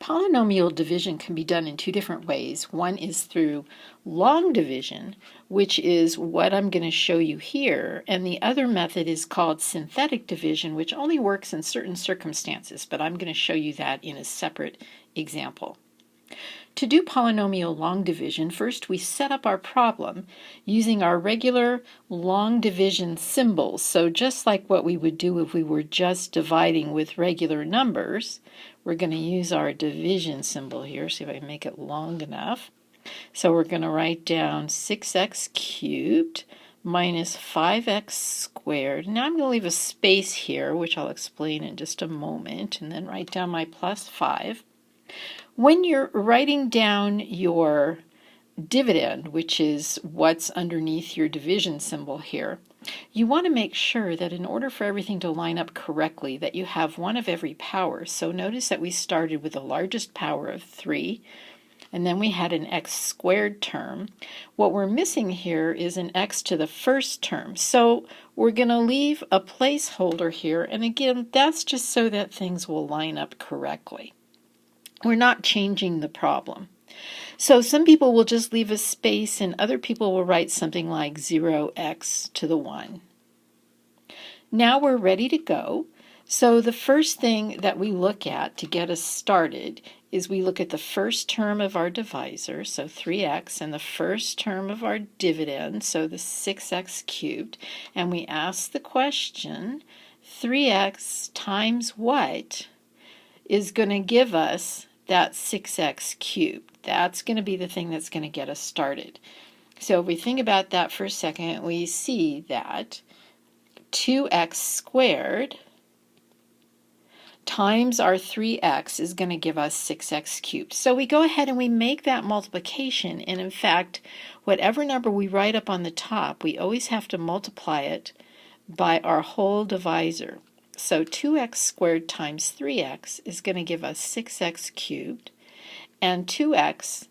Polynomial division can be done in two different ways. One is through long division, which is what I'm going to show you here, and the other method is called synthetic division, which only works in certain circumstances, but I'm going to show you that in a separate example. To do polynomial long division, first we set up our problem using our regular long division symbols. So just like what we would do if we were just dividing with regular numbers, we're going to use our division symbol here. See if I can make it long enough. So we're going to write down 6x cubed minus 5x squared. Now I'm going to leave a space here, which I'll explain in just a moment, and then write down my plus 5. When you're writing down your dividend, which is what's underneath your division symbol here, you want to make sure that in order for everything to line up correctly, that you have one of every power. So notice that we started with the largest power of 3, and then we had an x squared term. What we're missing here is an x to the first term. So we're going to leave a placeholder here, and again, that's just so that things will line up correctly. We're not changing the problem. So some people will just leave a space and other people will write something like 0x to the 1. Now we're ready to go. So the first thing that we look at to get us started is we look at the first term of our divisor, so 3x, and the first term of our dividend, so the 6x cubed, and we ask the question, 3x times what is going to give us that 6x cubed? That's going to be the thing that's going to get us started. So if we think about that for a second, we see that 2x squared times our 3x is going to give us 6x cubed. So we go ahead and we make that multiplication, and in fact, whatever number we write up on the top, we always have to multiply it by our whole divisor. So 2x squared times 3x is going to give us 6x cubed, and 2x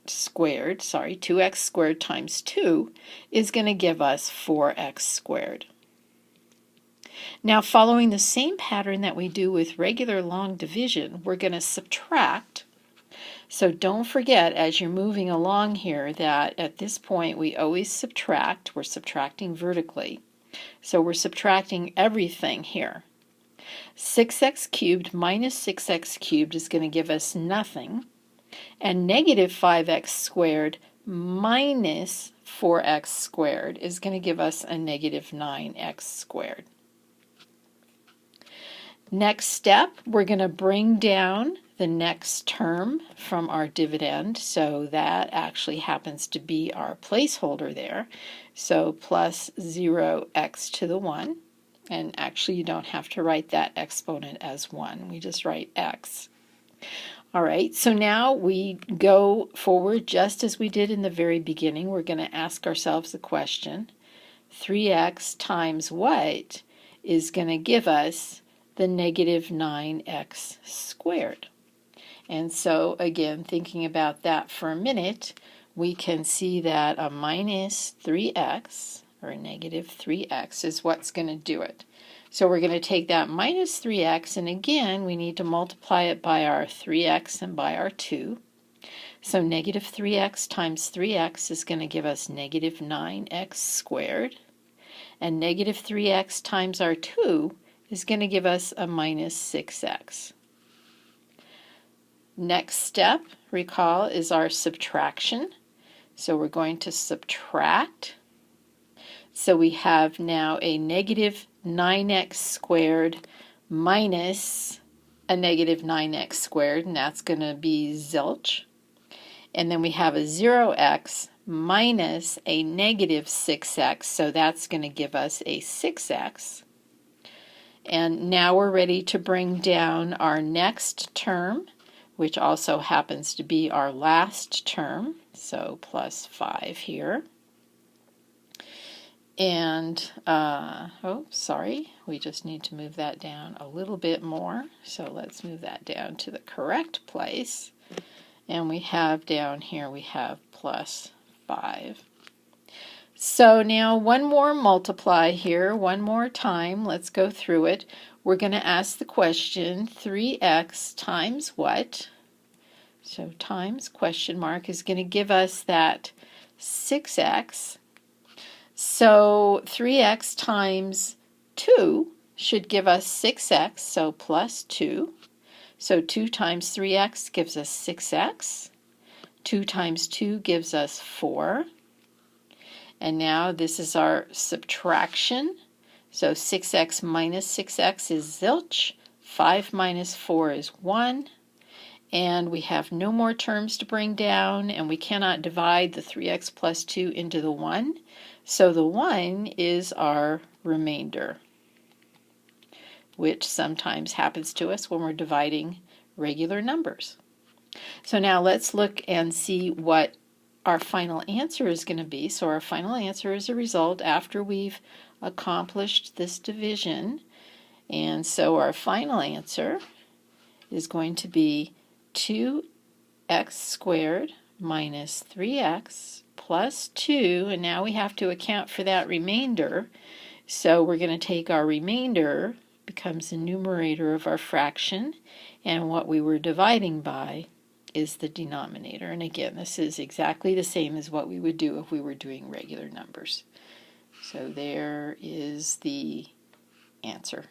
squared times 2 is going to give us 4x squared. Now, following the same pattern that we do with regular long division, we're going to subtract. So don't forget, as you're moving along here, that at this point we always subtract. We're subtracting vertically. So we're subtracting everything here. 6x cubed minus 6x cubed is going to give us nothing. And negative 5x squared minus 4x squared is going to give us a negative 9x squared. Next step, we're going to bring down the next term from our dividend, so that actually happens to be our placeholder there. So plus 0x to the 1, and actually you don't have to write that exponent as 1, we just write x. All right, so now we go forward just as we did in the very beginning. We're going to ask ourselves the question, 3x times what is going to give us the negative 9x squared? And so again, thinking about that for a minute, we can see that a minus 3x, or a negative 3x, is what's going to do it. So we're going to take that minus 3x, and again, we need to multiply it by our 3x and by our 2. So negative 3x times 3x is going to give us negative 9x squared. And negative 3x times our 2 is going to give us a minus 6x. Next step, recall, is our subtraction. So we're going to subtract. So we have now a negative 9x squared minus a negative 9x squared, and that's going to be zilch. And then we have a 0x minus a negative 6x, so that's going to give us a 6x. And now we're ready to bring down our next term, which also happens to be our last term, so plus 5 here. And, we just need to move that down a little bit more. So let's move that down to the correct place. And we have down here, we have plus 5. So now one more multiply here, one more time. Let's go through it. we're going to ask the question 3x times what? So times question mark is going to give us that 6x. So 3x times 2 should give us 6x, so plus 2. So 2 times 3x gives us 6x. 2 times 2 gives us 4. And now this is our subtraction. So 6x minus 6x is zilch. 5 minus 4 is 1. And we have no more terms to bring down, and we cannot divide the 3x plus 2 into the 1. So the 1 is our remainder, which sometimes happens to us when we're dividing regular numbers. So now let's look and see what our final answer is going to be. So our final answer is a result after we've accomplished this division. And so our final answer is going to be 2x squared minus 3x plus 2. And now we have to account for that remainder. So we're going to take our remainder, becomes the numerator of our fraction, and what we were dividing by is the denominator. And again, this is exactly the same as what we would do if we were doing regular numbers. So there is the answer.